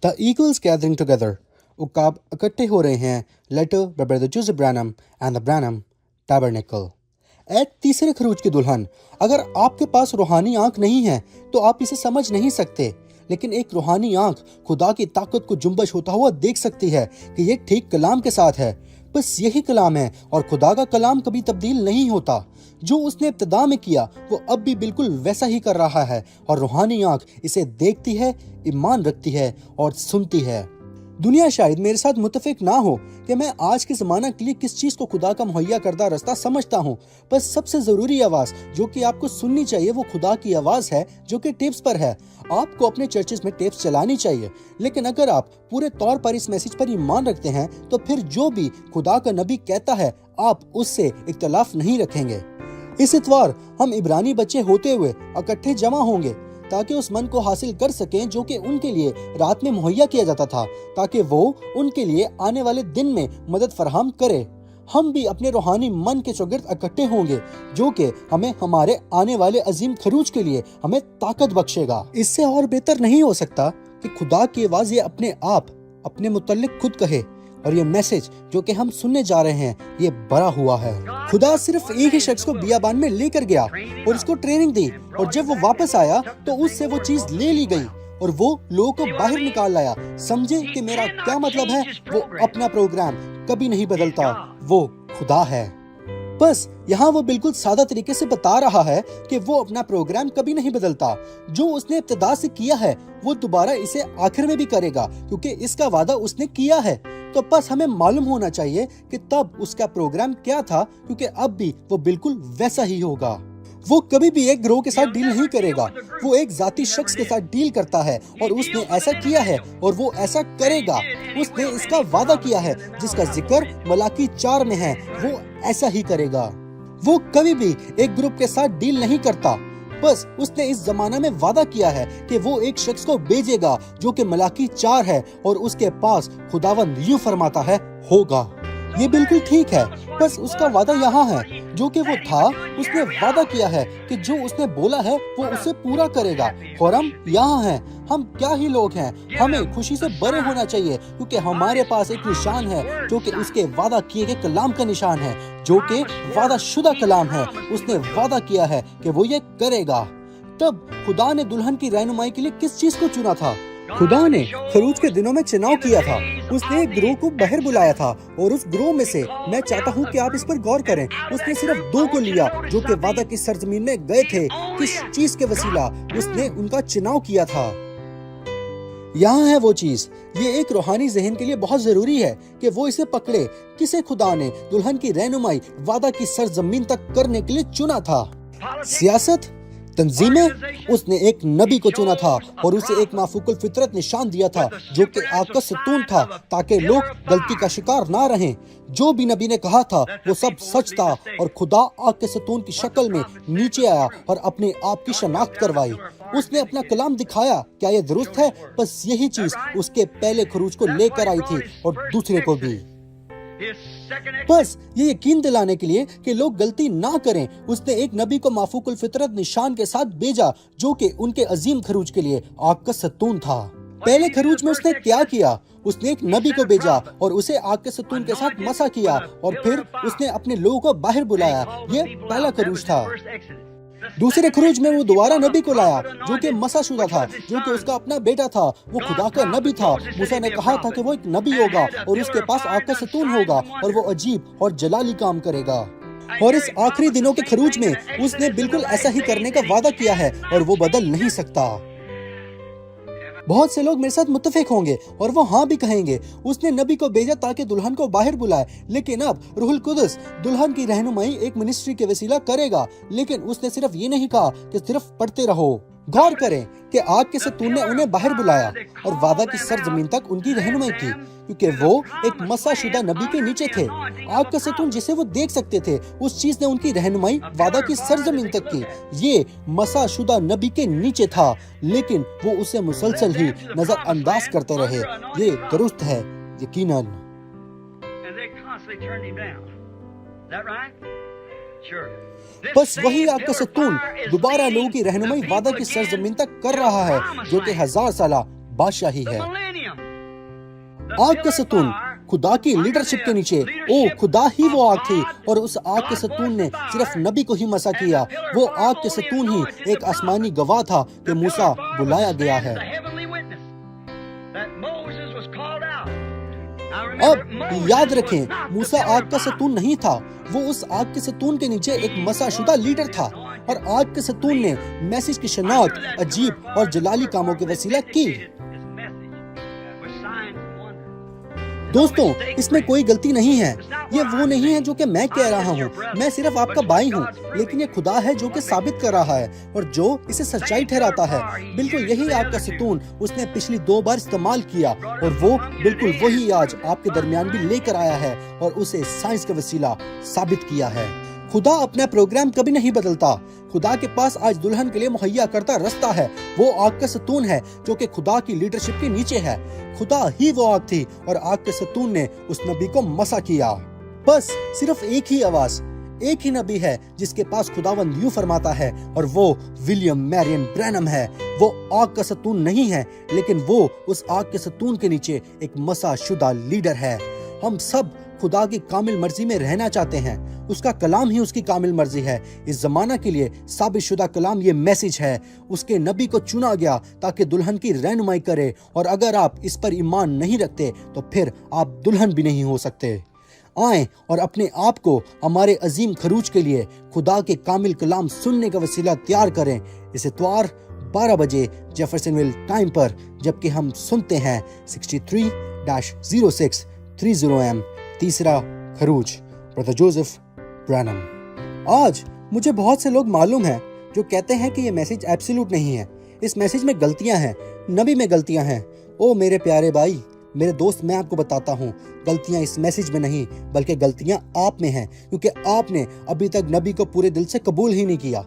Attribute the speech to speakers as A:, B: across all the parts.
A: The eagles gathering together. उकाब इकट्ठे हो रहे हैं. Letter by Brother Joseph Branham and the Branham Tabernacle. ऐ तीसरे खरूज की दुल्हन, अगर आपके पास रूहानी आंख नहीं है तो आप इसे समझ नहीं सकते, लेकिन एक रूहानी आंख खुदा की ताकत को जुम्बश होता हुआ देख सकती है कि ये ठीक कलाम के साथ है. बस यही कलाम है और खुदा का कलाम कभी तब्दील नहीं होता. जो उसने इब्तिदा में किया वो अब भी बिल्कुल वैसा ही कर रहा है और रूहानी आंख इसे देखती है, ईमान रखती है और सुनती है. दुनिया शायद मेरे साथ मुत्तफिक ना हो कि मैं आज के ज़माना के लिए किस चीज़ को खुदा का मुहैया करदा रास्ता समझता हूँ, बस सबसे ज़रूरी आवाज़ जो कि आपको सुननी चाहिए वो खुदा की आवाज़ है जो कि टेप्स पर है. आपको अपने चर्चेज में टेप्स चलानी चाहिए, लेकिन अगर आप पूरे तौर पर इस मैसेज पर ईमान रखते हैं तो फिर जो भी खुदा का नबी कहता है आप उससे इख्तलाफ नहीं रखेंगे. इस इतवार हम इब्रानी बच्चे होते हुए इकट्ठे जमा होंगे ताकि उस मन को हासिल कर सकें जो कि उनके लिए रात में मुहैया किया जाता था, ताकि वो उनके लिए आने वाले दिन में मदद फराहम करे. हम भी अपने रूहानी मन के चौगिर्द इकट्ठे होंगे जो कि हमें हमारे आने वाले अजीम खरूज के लिए हमें ताकत बख्शेगा. इससे और बेहतर नहीं हो सकता कि खुदा की आवाज़ ये अपने आप अपने मुतल्लिक खुद कहे और ये मैसेज जो कि हम सुनने जा रहे हैं ये बड़ा हुआ है. खुदा सिर्फ एक ही शख्स को बियाबान में लेकर गया और उसको ट्रेनिंग दी, और जब वो वापस आया तो उससे वो चीज ले ली गई और वो लोगों को बाहर निकाल लाया. समझे कि मेरा क्या मतलब है? वो अपना प्रोग्राम कभी नहीं बदलता, वो खुदा है. बस यहाँ वो बिल्कुल सादा तरीके से बता रहा है कि वो अपना प्रोग्राम कभी नहीं बदलता. जो उसने इब्तिदा से किया है वो दोबारा इसे आखिर में भी करेगा, क्योंकि इसका वादा उसने किया है. तो बस हमें मालूम होना चाहिए कि तब उसका प्रोग्राम क्या था, क्योंकि अब भी वो बिल्कुल वैसा ही होगा. वो कभी भी एक ग्रोह के साथ डील नहीं करेगा, वो एक जाती शख्स के साथ डील करता है और उसने ऐसा किया है और वो ऐसा करेगा. उसने इसका वादा किया है जिसका जिक्र मलाकी 4 में है, वो ऐसा ही करेगा. वो कभी भी एक ग्रुप के साथ डील नहीं करता, बस उसने इस जमाना में वादा किया है कि वो एक शख्स को भेजेगा जो कि मलाकी 4 है और उसके पास खुदावंद यूं फरमाता है होगा. ये बिल्कुल ठीक है, बस उसका वादा यहाँ है जो कि वो था. उसने वादा किया है कि जो उसने बोला है वो उसे पूरा करेगा. और हम यहाँ हैं, हम क्या ही लोग हैं. हमें खुशी से भरे होना चाहिए क्योंकि हमारे पास एक निशान है जो कि उसके वादा किए गए कलाम का निशान है, जो कि वादा शुदा कलाम है. उसने वादा किया है कि वो ये करेगा. तब खुदा ने दुल्हन की रहनुमाई के लिए किस चीज को चुना था? खुदा ने खरूज के दिनों में चुनाव किया था. उसने एक ग्रोह को बाहर बुलाया था और उस ग्रोह में से मैं चाहता हूँ कि आप इस पर गौर करें. उसने सिर्फ 2 को लिया जो कि वादा की सरजमीन में गए थे. किस चीज के वसीला उसने उनका चुनाव किया था? यहाँ है वो चीज. ये एक रूहानी जहन के लिए बहुत जरूरी है कि वो इसे पकड़े. किसे खुदा ने दुल्हन की रहनुमाई वादा की सरजमीन तक करने के लिए चुना था? सियासत, तंजीमें? उसने एक नबी को चुना था और उसे एक माफूकुल फितरत निशान दिया था जो कि आग का सतून था, ताकि लोग गलती का शिकार ना रहें. जो भी नबी ने कहा था वो सब सच था और खुदा आग के सतून की शक्ल में नीचे आया और अपने आप की शनाख्त करवाई. उसने अपना कलाम दिखाया. क्या ये दुरुस्त है? बस यही चीज उसके पहले खरूज को लेकर आई थी और दूसरे को भी. बस ये यकीन दिलाने के लिए कि लोग गलती ना करें, उसने एक नबी को माफूकुल फितरत निशान के साथ भेजा जो कि उनके अजीम खरूज के लिए आग का सतून था. पहले खरूज में उसने क्या किया? उसने एक नबी को भेजा और उसे आग के सतून के साथ मसा किया और फिर उसने अपने लोगों को बाहर बुलाया. ये पहला खरूज था. दूसरे खरूज में वो दोबारा नबी को लाया जो कि मसा शुदा था, जो कि उसका अपना बेटा था. वो खुदा का नबी था. मूसा ने कहा था कि वो एक नबी होगा और उसके पास आग का सतून होगा और वो अजीब और जलाली काम करेगा. और इस आखिरी दिनों के खरूज में उसने बिल्कुल ऐसा ही करने का वादा किया है और वो बदल नहीं सकता. बहुत से लोग मेरे साथ मुत्तफिक होंगे और वो हाँ भी कहेंगे. उसने नबी को भेजा ताकि दुल्हन को बाहर बुलाए, लेकिन अब रूहुल कुदस दुल्हन की रहनुमाई एक मिनिस्ट्री के वसीला करेगा. लेकिन उसने सिर्फ ये नहीं कहा कि सिर्फ पढ़ते रहो. गौर करें कि आग के सतून ने उन्हें बाहर बुलाया और वादा की सरजमीन तक उनकी रहनुमाई की, क्योंकि वो एक मसा शुदा नबी के नीचे थे. आग का सतून जिसे वो देख सकते थे, उस चीज ने उनकी रहनुमाई वादा की सरजमीन तक की. ये मसा शुदा नबी के नीचे था, लेकिन वो उसे मुसलसल ही नजरअंदाज करते रहे. ये दुरुस्त है यकीनन. बस वही आग का सतून दोबारा लोगों की रहनुमाई वादा की सरजमीन तक कर रहा है जो कि 1000 साला बादशाही है. आग का सतून खुदा की लीडरशिप के नीचे, ओ खुदा ही वो आग थी और उस आग के सतून ने सिर्फ नबी को ही मसा किया। वो आग के सतून ही एक आसमानी गवाह था कि मूसा बुलाया गया है। अब याद रखें, मूसा आग का सतून नहीं था, वो उस आग के सतून के नीचे एक मसाशुदा लीडर था और आग के सतून ने मैसेज की शनाख्त अजीब और जलाली कामों के वसीला की। दोस्तों, इसमें कोई गलती नहीं है। ये वो नहीं है जो कि मैं कह रहा हूँ, मैं सिर्फ आपका भाई हूँ, लेकिन ये खुदा है जो कि साबित कर रहा है और जो इसे सच्चाई ठहराता है। बिल्कुल यही आग का सतून उसने पिछली 2 बार इस्तेमाल किया और वो बिल्कुल वही आज आपके दरमियान भी लेकर आया है और उसे साइंस का वसीला साबित किया है। खुदा अपना प्रोग्राम कभी नहीं बदलता। खुदा के पास आज दुल्हन के लिए मुहैया करता रास्ता है। वो आग का सतून है जो कि खुदा की लीडरशिप के नीचे है। खुदा ही वो आग थी और आग के सतून ने उस नबी को मसा किया। बस सिर्फ एक ही आवाज, एक ही नबी है जिसके पास खुदावंद यूं फरमाता है और वो विलियम मैरियन ब्रैनम है। वो आग का सतून नहीं है, लेकिन वो उस आग के सतून के नीचे एक मसा शुदा लीडर है। हम सब खुदा की कामिल मर्जी में रहना चाहते हैं। उसका कलाम ही उसकी कामिल मर्जी है। इस जमाना के लिए साबित शुदा कलाम ये मैसेज है। उसके नबी को चुना गया ताकि दुल्हन की रहनुमाई करे, और अगर आप इस पर ईमान नहीं रखते तो फिर आप दुल्हन भी नहीं हो सकते। आएं और अपने आप को हमारे अजीम खरूज के लिए खुदा के कामिल कलाम सुनने का वसीला तैयार करें। इस इतवार 12 बजे जेफरसनविल टाइम पर, जबकि हम सुनते हैं 63-0630 AM तीसरा खरूज, ब्रदर जोसेफ ब्रैनम। आज मुझे बहुत से लोग मालूम हैं जो कहते हैं कि ये मैसेज एब्सोल्यूट नहीं है, इस मैसेज में गलतियां हैं, नबी में गलतियां हैं। ओ मेरे प्यारे भाई, मेरे दोस्त, मैं आपको बताता हूँ, गलतियां इस मैसेज में नहीं बल्कि गलतियां आप में हैं, क्योंकि आपने अभी तक नबी को पूरे दिल से कबूल ही नहीं किया।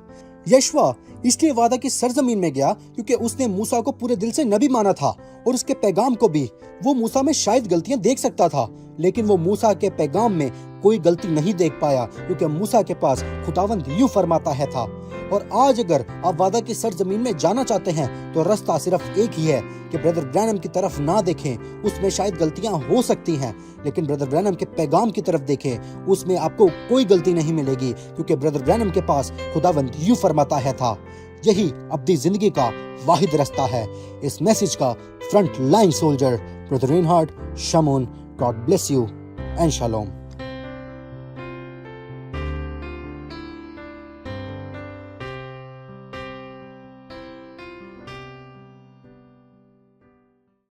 A: यशवा इसलिए वादा की सरजमीन में गया क्योंकि उसने मूसा को पूरे दिल से नबी माना था और उसके पैगाम को भी। वो मूसा में शायद गलतियां देख सकता था, लेकिन वो मूसा के पैगाम में कोई गलती नहीं देख पाया क्योंकि मूसा के पास खुदावंद यूं फरमाता है था। और आज अगर आप वादा की सरजमीन में जाना चाहते हैं तो रास्ता सिर्फ एक ही है कि ब्रदर ब्रैनम की तरफ ना देखें, उसमें शायद गलतियां हो सकती हैं, लेकिन ब्रदर ब्रैनम के पैगाम की तरफ देखें, उसमें आपको कोई गलती नहीं मिलेगी क्योंकि ब्रदर ब्रैनम के पास खुदावंद यूं फरमाता है था। यही अपनी जिंदगी का वाहिद रास्ता है। इस मैसेज का front line soldier brother Reinhard Shamoon, God bless you and shalom.